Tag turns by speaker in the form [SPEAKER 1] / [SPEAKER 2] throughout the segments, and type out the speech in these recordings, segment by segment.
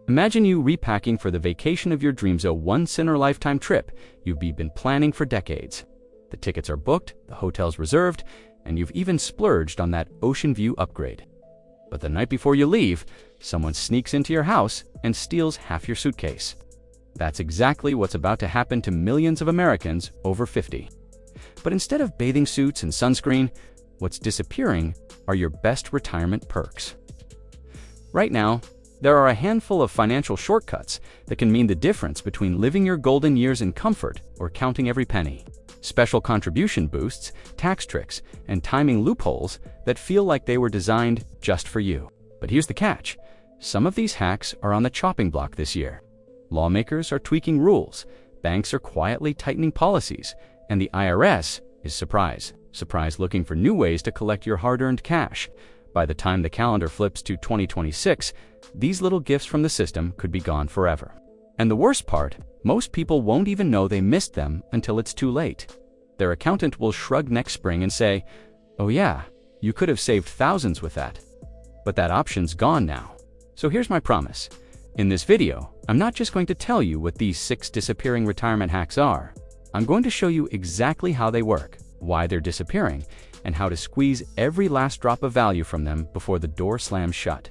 [SPEAKER 1] Imagine you repacking for the vacation of your dreams, a once-in-a-lifetime trip you've been planning for decades. The tickets are booked, the hotel's reserved, and you've even splurged on that ocean view upgrade. But the night before you leave, someone sneaks into your house and steals half your suitcase. That's exactly what's about to happen to millions of Americans over 50. But instead of bathing suits and sunscreen, what's disappearing are your best retirement perks. Right now, there are a handful of financial shortcuts that can mean the difference between living your golden years in comfort or counting every penny. Special contribution boosts, tax tricks, and timing loopholes that feel like they were designed just for you. But here's the catch. Some of these hacks are on the chopping block this year. Lawmakers are tweaking rules, banks are quietly tightening policies, and the IRS is surprise looking for new ways to collect your hard-earned cash. By the time the calendar flips to 2026, these little gifts from the system could be gone forever. And the worst part, most people won't even know they missed them until it's too late. Their accountant will shrug next spring and say, "Oh yeah, you could have saved thousands with that." But that option's gone now. So here's my promise. In this video, I'm not just going to tell you what these 6 disappearing retirement hacks are. I'm going to show you exactly how they work, why they're disappearing, and how to squeeze every last drop of value from them before the door slams shut.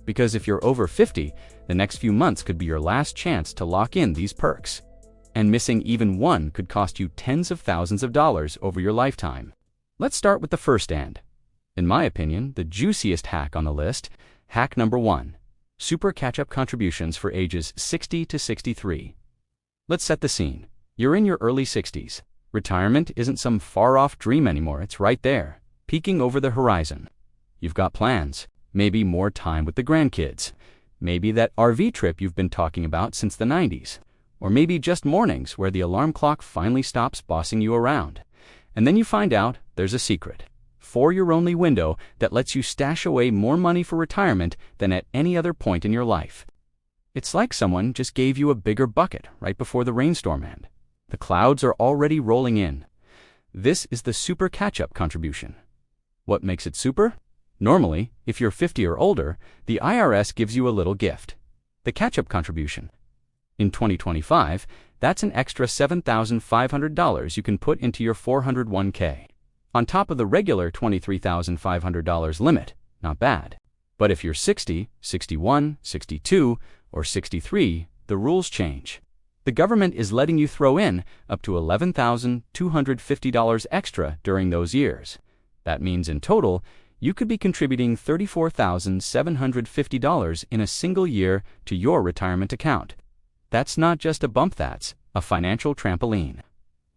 [SPEAKER 1] Because if you're over 50, the next few months could be your last chance to lock in these perks. And missing even one could cost you tens of thousands of dollars over your lifetime. Let's start with the first and, in my opinion, the juiciest hack on the list. Hack number 1. Super catch-up contributions for ages 60 to 63. Let's set the scene. You're in your early 60s. Retirement isn't some far-off dream anymore, it's right there, peeking over the horizon. You've got plans, maybe more time with the grandkids, maybe that RV trip you've been talking about since the 90s, or maybe just mornings where the alarm clock finally stops bossing you around. And then you find out there's a secret, 4-year-only window that lets you stash away more money for retirement than at any other point in your life. It's like someone just gave you a bigger bucket right before the rainstorm ended. The clouds are already rolling in. This is the super catch-up contribution. What makes it super? Normally, if you're 50 or older, the IRS gives you a little gift, the catch-up contribution. In 2025, that's an extra $7,500 you can put into your 401k. On top of the regular $23,500 limit, not bad. But if you're 60, 61, 62, or 63, the rules change. The government is letting you throw in up to $11,250 extra during those years. That means in total, you could be contributing $34,750 in a single year to your retirement account. That's not just a bump, that's a financial trampoline.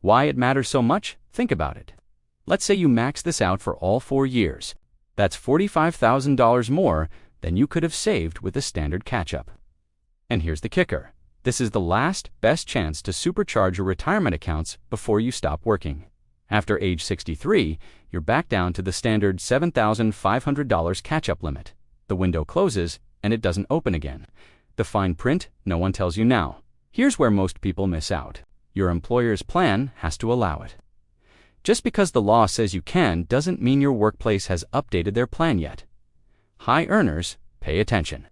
[SPEAKER 1] Why it matters so much? Think about it. Let's say you max this out for all 4 years. That's $45,000 more than you could have saved with a standard catch-up. And here's the kicker. This is the last best chance to supercharge your retirement accounts before you stop working. After age 63, you're back down to the standard $7,500 catch-up limit. The window closes and it doesn't open again. The fine print, no one tells you now. Here's where most people miss out. Your employer's plan has to allow it. Just because the law says you can doesn't mean your workplace has updated their plan yet. High earners, pay attention.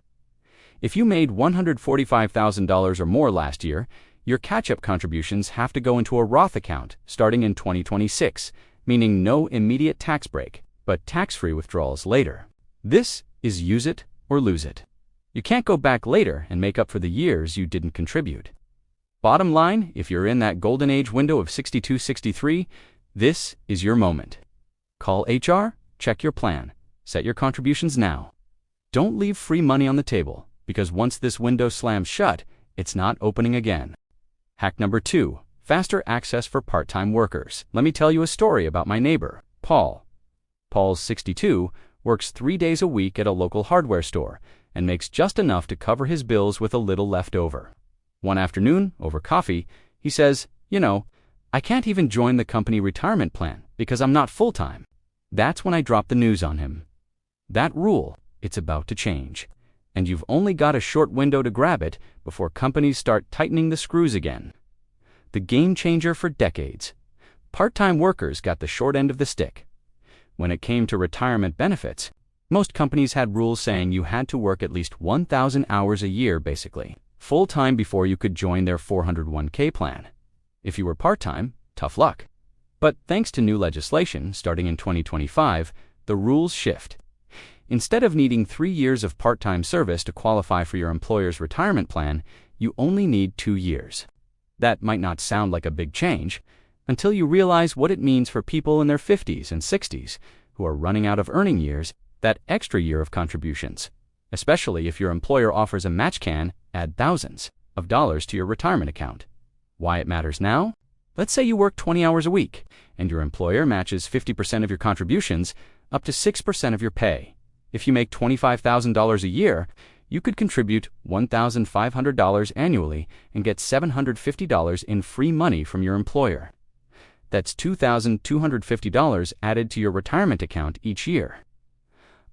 [SPEAKER 1] If you made $145,000 or more last year, your catch-up contributions have to go into a Roth account starting in 2026, meaning no immediate tax break, but tax-free withdrawals later. This is use it or lose it. You can't go back later and make up for the years you didn't contribute. Bottom line, if you're in that golden age window of 62-63, this is your moment. Call HR, check your plan, set your contributions now. Don't leave free money on the table, because once this window slams shut, it's not opening again. Hack number 2, faster access for part-time workers. Let me tell you a story about my neighbor, Paul. Paul's 62, works 3 days a week at a local hardware store, and makes just enough to cover his bills with a little left over. One afternoon, over coffee, he says, I can't even join the company retirement plan because I'm not full-time. That's when I dropped the news on him. That rule, it's about to change. And you've only got a short window to grab it before companies start tightening the screws again. The game changer for decades. Part-time workers got the short end of the stick. When it came to retirement benefits, Most companies had rules saying you had to work at least 1,000 hours a year, basically, full-time before you could join their 401k plan. If you were part-time, tough luck. But thanks to new legislation starting in 2025, the rules shift. Instead of needing 3 years of part-time service to qualify for your employer's retirement plan, you only need 2 years. That might not sound like a big change until you realize what it means for people in their 50s and 60s who are running out of earning years, that extra year of contributions. Especially if your employer offers a match can add thousands of dollars to your retirement account. Why it matters now? Let's say you work 20 hours a week and your employer matches 50% of your contributions up to 6% of your pay. If you make $25,000 a year, you could contribute $1,500 annually and get $750 in free money from your employer. That's $2,250 added to your retirement account each year.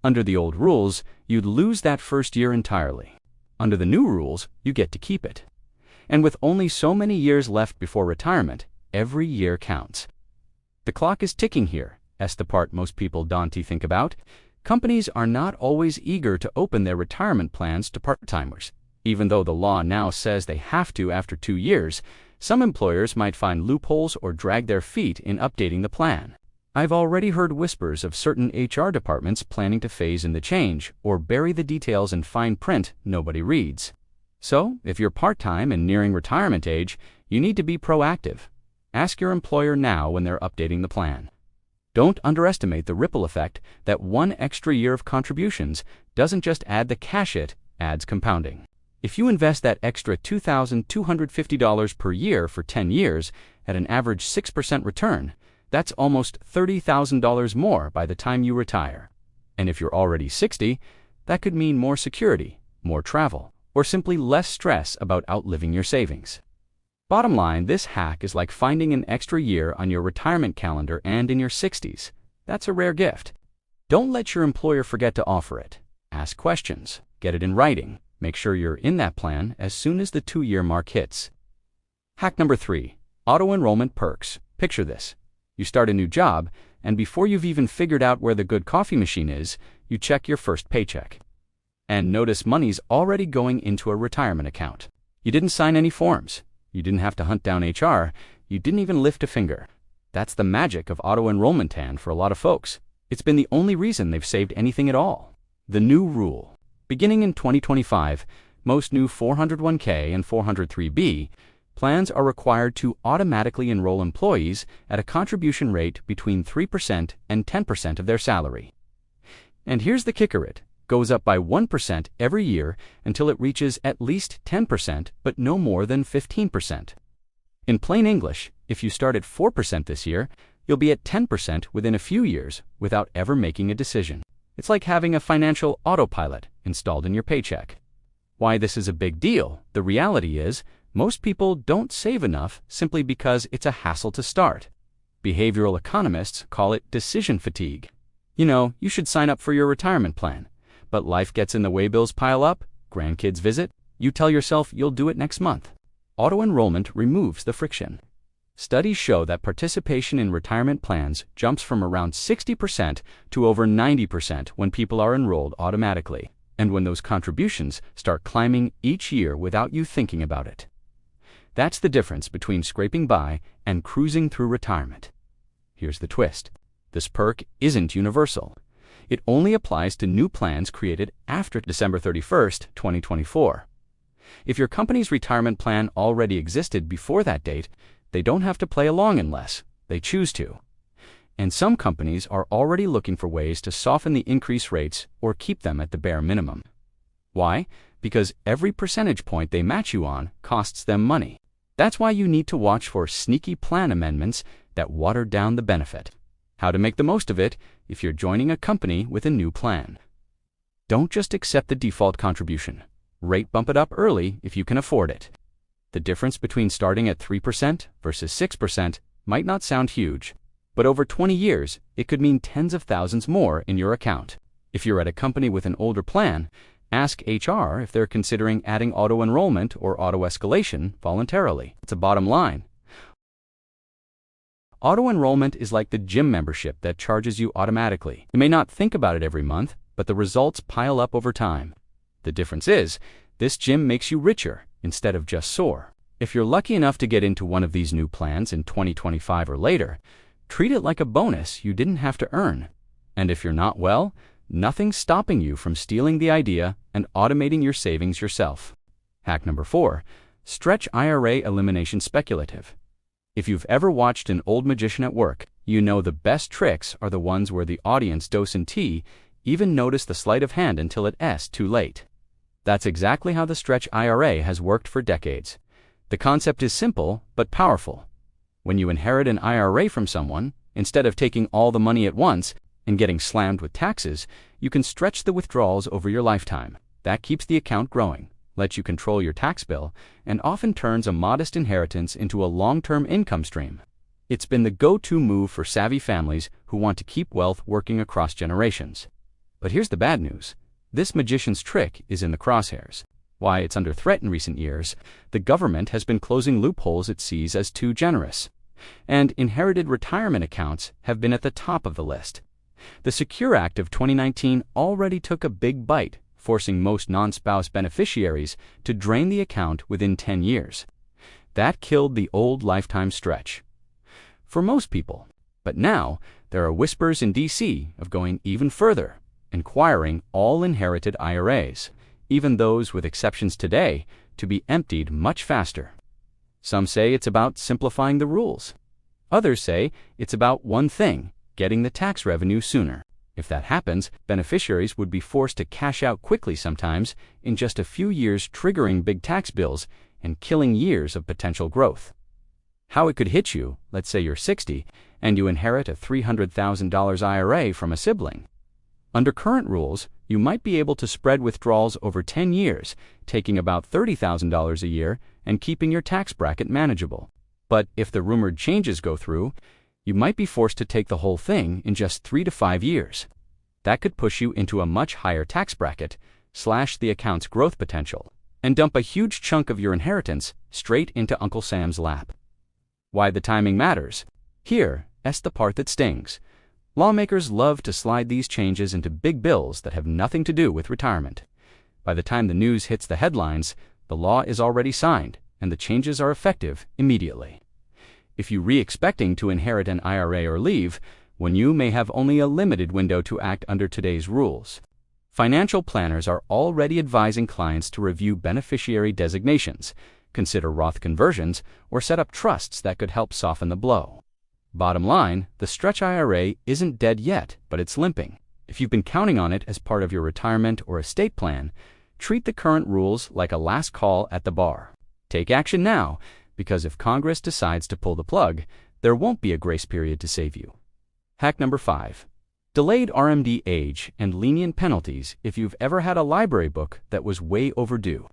[SPEAKER 1] Under the old rules, you'd lose that first year entirely. Under the new rules, you get to keep it. And with only so many years left before retirement, every year counts. The clock is ticking here, that's the part most people don't think about. Companies are not always eager to open their retirement plans to part-timers. Even though the law now says they have to after 2 years, some employers might find loopholes or drag their feet in updating the plan. I've already heard whispers of certain HR departments planning to phase in the change or bury the details in fine print nobody reads. So, if you're part-time and nearing retirement age, you need to be proactive. Ask your employer now when they're updating the plan. Don't underestimate the ripple effect that 1 extra year of contributions doesn't just add the cash, it adds compounding. If you invest that extra $2,250 per year for 10 years at an average 6% return, that's almost $30,000 more by the time you retire. And if you're already 60, that could mean more security, more travel, or simply less stress about outliving your savings. Bottom line, this hack is like finding an extra year on your retirement calendar and in your 60s. That's a rare gift. Don't let your employer forget to offer it. Ask questions, get it in writing, make sure you're in that plan as soon as the 2-year mark hits. Hack number 3, auto-enrollment perks. Picture this. You start a new job, and before you've even figured out where the good coffee machine is, you check your first paycheck. And notice money's already going into a retirement account. You didn't sign any forms. You didn't have to hunt down HR. You didn't even lift a finger. That's the magic of auto-enrollment for a lot of folks. It's been the only reason they've saved anything at all. The new rule. Beginning in 2025, most new 401k and 403b plans are required to automatically enroll employees at a contribution rate between 3% and 10% of their salary. And here's the kicker, it goes up by 1% every year until it reaches at least 10%, but no more than 15%. In plain English, if you start at 4% this year, you'll be at 10% within a few years without ever making a decision. It's like having a financial autopilot installed in your paycheck. Why this is a big deal? The reality is, most people don't save enough simply because it's a hassle to start. Behavioral economists call it decision fatigue. You know, you should sign up for your retirement plan, but life gets in the way, bills pile up, grandkids visit, you tell yourself you'll do it next month. Auto-enrollment removes the friction. Studies show that participation in retirement plans jumps from around 60% to over 90% when people are enrolled automatically, and when those contributions start climbing each year without you thinking about it. That's the difference between scraping by and cruising through retirement. Here's the twist. This perk isn't universal. It only applies to new plans created after December 31st, 2024. If your company's retirement plan already existed before that date, they don't have to play along unless they choose to. And some companies are already looking for ways to soften the increase rates or keep them at the bare minimum. Why? Because every percentage point they match you on costs them money. That's why you need to watch for sneaky plan amendments that water down the benefit. How to make the most of it if you're joining a company with a new plan. Don't just accept the default contribution. Rate bump it up early if you can afford it. The difference between starting at 3% versus 6% might not sound huge, but over 20 years, it could mean tens of thousands more in your account. If you're at a company with an older plan, ask HR if they're considering adding auto-enrollment or auto-escalation voluntarily. It's a bottom line. Auto-enrollment is like the gym membership that charges you automatically. You may not think about it every month, but the results pile up over time. The difference is, this gym makes you richer instead of just sore. If you're lucky enough to get into one of these new plans in 2025 or later, treat it like a bonus you didn't have to earn. And if you're not, well, nothing's stopping you from stealing the idea and automating your savings yourself. Hack number 4, stretch IRA elimination speculative. If you've ever watched an old magician at work, you know the best tricks are the ones where the audience doesn't even notice the sleight of hand until it's too late. That's exactly how the stretch IRA has worked for decades. The concept is simple but powerful. When you inherit an IRA from someone, instead of taking all the money at once and getting slammed with taxes, you can stretch the withdrawals over your lifetime. That keeps the account growing, lets you control your tax bill, and often turns a modest inheritance into a long-term income stream. It's been the go-to move for savvy families who want to keep wealth working across generations. But here's the bad news. This magician's trick is in the crosshairs. Why it's under threat in recent years, the government has been closing loopholes it sees as too generous. And inherited retirement accounts have been at the top of the list. The Secure Act of 2019 already took a big bite, forcing most non-spouse beneficiaries to drain the account within 10 years. That killed the old lifetime stretch for most people. But now, there are whispers in D.C. of going even further, requiring all inherited IRAs, even those with exceptions today, to be emptied much faster. Some say it's about simplifying the rules. Others say it's about one thing, getting the tax revenue sooner. If that happens, beneficiaries would be forced to cash out quickly sometimes in just a few years, triggering big tax bills and killing years of potential growth. How it could hit you, let's say you're 60 and you inherit a $300,000 IRA from a sibling. Under current rules, you might be able to spread withdrawals over 10 years, taking about $30,000 a year and keeping your tax bracket manageable. But if the rumored changes go through, you might be forced to take the whole thing in just 3 to 5 years. That could push you into a much higher tax bracket, slash the account's growth potential, and dump a huge chunk of your inheritance straight into Uncle Sam's lap. Why the timing matters? Here's the part that stings. Lawmakers love to slide these changes into big bills that have nothing to do with retirement. By the time the news hits the headlines, the law is already signed, and the changes are effective immediately. If you're expecting to inherit an IRA or leave, when you may have only a limited window to act under today's rules. Financial planners are already advising clients to review beneficiary designations, consider Roth conversions, or set up trusts that could help soften the blow. Bottom line, the stretch IRA isn't dead yet, but it's limping. If you've been counting on it as part of your retirement or estate plan, treat the current rules like a last call at the bar. Take action now, because if Congress decides to pull the plug, there won't be a grace period to save you. Hack number 5. Delayed RMD age and lenient penalties if you've ever had a library book that was way overdue.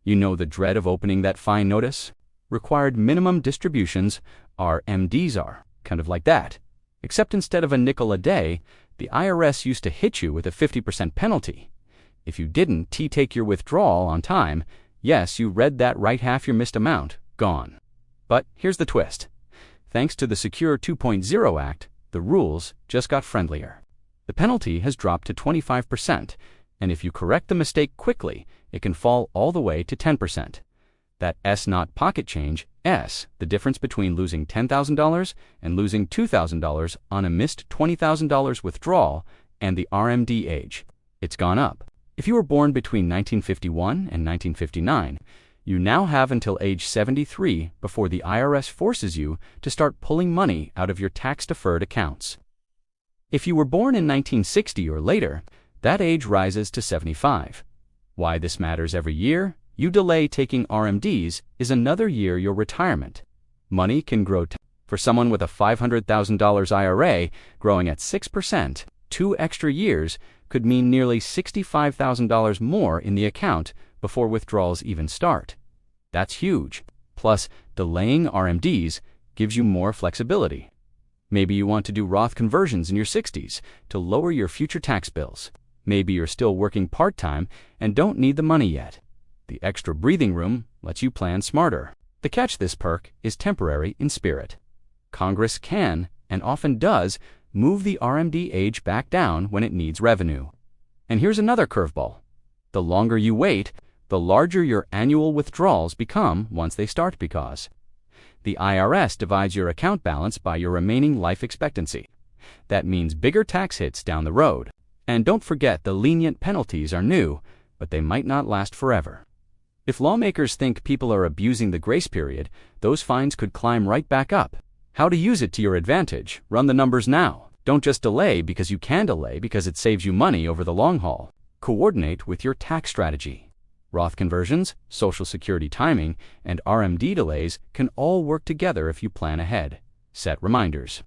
[SPEAKER 1] You know the dread of opening that fine notice? Required minimum distributions, RMDs, are kind of like that. Except instead of a nickel a day, the IRS used to hit you with a 50% penalty. If you didn't take your withdrawal on time, yes, you read that right, half your missed amount, gone. But here's the twist. Thanks to the Secure 2.0 Act, the rules just got friendlier. The penalty has dropped to 25%, and if you correct the mistake quickly, it can fall all the way to 10%. That's not pocket change, the difference between losing $10,000 and losing $2,000 on a missed $20,000 withdrawal and the RMD age. It's gone up. If you were born between 1951 and 1959, you now have until age 73 before the IRS forces you to start pulling money out of your tax-deferred accounts. If you were born in 1960 or later, that age rises to 75. Why this matters every year? You delay taking RMDs is another year your retirement. Money can grow. For someone with a $500,000 IRA growing at 6%, 2 extra years could mean nearly $65,000 more in the account before withdrawals even start. That's huge. Plus, delaying RMDs gives you more flexibility. Maybe you want to do Roth conversions in your 60s to lower your future tax bills. Maybe you're still working part-time and don't need the money yet. The extra breathing room lets you plan smarter. The catch: this perk is temporary in spirit. Congress can, and often does, move the RMD age back down when it needs revenue. And here's another curveball. The longer you wait, the larger your annual withdrawals become once they start, because the IRS divides your account balance by your remaining life expectancy. That means bigger tax hits down the road. And don't forget, the lenient penalties are new, but they might not last forever. If lawmakers think people are abusing the grace period, those fines could climb right back up. How to use it to your advantage? Run the numbers now. Don't just delay because you can delay, because it saves you money over the long haul. Coordinate with your tax strategy. Roth conversions, Social Security timing, and RMD delays can all work together if you plan ahead. Set reminders.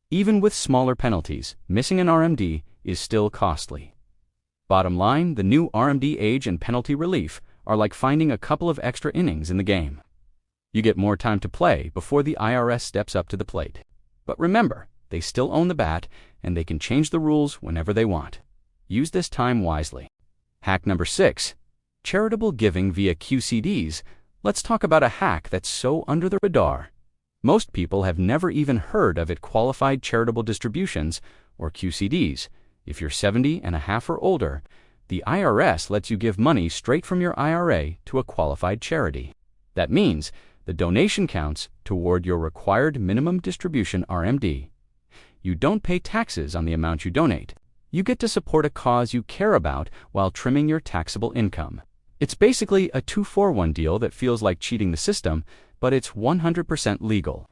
[SPEAKER 1] Even with smaller penalties, missing an RMD is still costly. Bottom line, the new RMD age and penalty relief are like finding a couple of extra innings in the game. You get more time to play before the IRS steps up to the plate. But remember, they still own the bat, and they can change the rules whenever they want. Use this time wisely. Hack number 6. Charitable giving via QCDs. Let's talk about a hack that's so under the radar. Most people have never even heard of it. Qualified charitable distributions, or QCDs. If you're 70 and a half or older, the IRS lets you give money straight from your IRA to a qualified charity. That means the donation counts toward your required minimum distribution RMD. You don't pay taxes on the amount you donate. You get to support a cause you care about while trimming your taxable income. It's basically a 2-for-1 deal that feels like cheating the system, but it's 100% legal.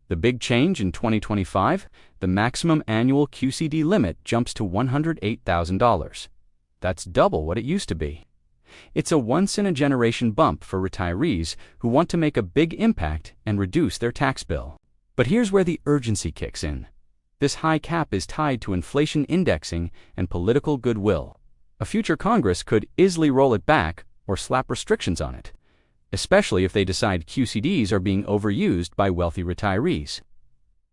[SPEAKER 1] The big change in 2025, the maximum annual QCD limit jumps to $108,000. That's double what it used to be. It's a once-in-a-generation bump for retirees who want to make a big impact and reduce their tax bill. But here's where the urgency kicks in. This high cap is tied to inflation indexing and political goodwill. A future Congress could easily roll it back or slap restrictions on it, especially if they decide QCDs are being overused by wealthy retirees.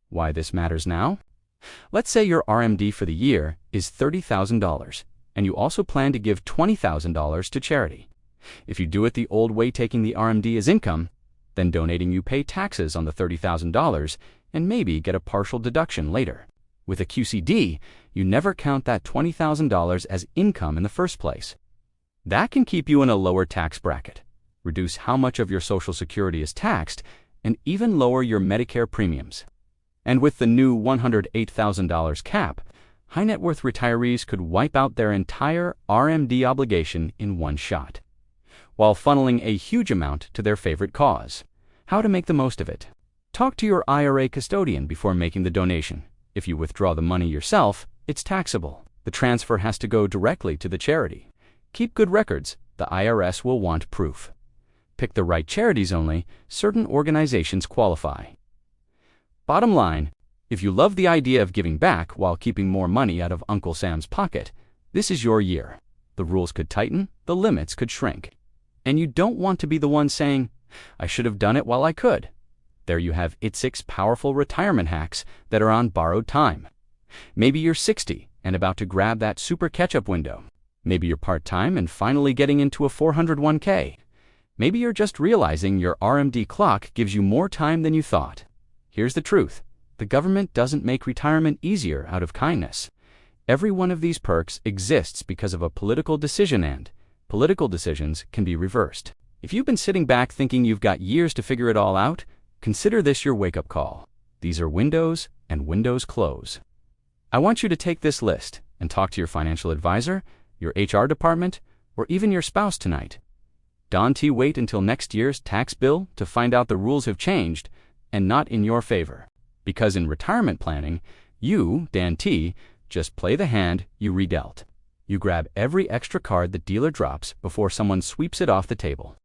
[SPEAKER 1] Why this matters now? Let's say your RMD for the year is $30,000, and you also plan to give $20,000 to charity. If you do it the old way, taking the RMD as income, then donating, you pay taxes on the $30,000 and maybe get a partial deduction later. With a QCD, you never count that $20,000 as income in the first place. That can keep you in a lower tax bracket, reduce how much of your Social Security is taxed, and even lower your Medicare premiums. And with the new $108,000 cap, high net worth retirees could wipe out their entire RMD obligation in one shot, while funneling a huge amount to their favorite cause. How to make the most of it? Talk to your IRA custodian before making the donation. If you withdraw the money yourself, it's taxable. The transfer has to go directly to the charity. Keep good records. The IRS will want proof. Pick the right charities only. Certain organizations qualify. Bottom line, if you love the idea of giving back while keeping more money out of Uncle Sam's pocket, this is your year. The rules could tighten, the limits could shrink. And you don't want to be the one saying, "I should have done it while I could." There you have it, 6 powerful retirement hacks that are on borrowed time. Maybe you're 60 and about to grab that super catch-up window. Maybe you're part-time and finally getting into a 401k. Maybe you're just realizing your RMD clock gives you more time than you thought. Here's the truth. The government doesn't make retirement easier out of kindness. Every one of these perks exists because of a political decision, and political decisions can be reversed. If you've been sitting back thinking you've got years to figure it all out, consider this your wake-up call. These are windows, and windows close. I want you to take this list and talk to your financial advisor, your HR department, or even your spouse tonight. Don't wait until next year's tax bill to find out the rules have changed and not in your favor. Because in retirement planning, you, Dan T., just play the hand you redealt. You grab every extra card the dealer drops before someone sweeps it off the table.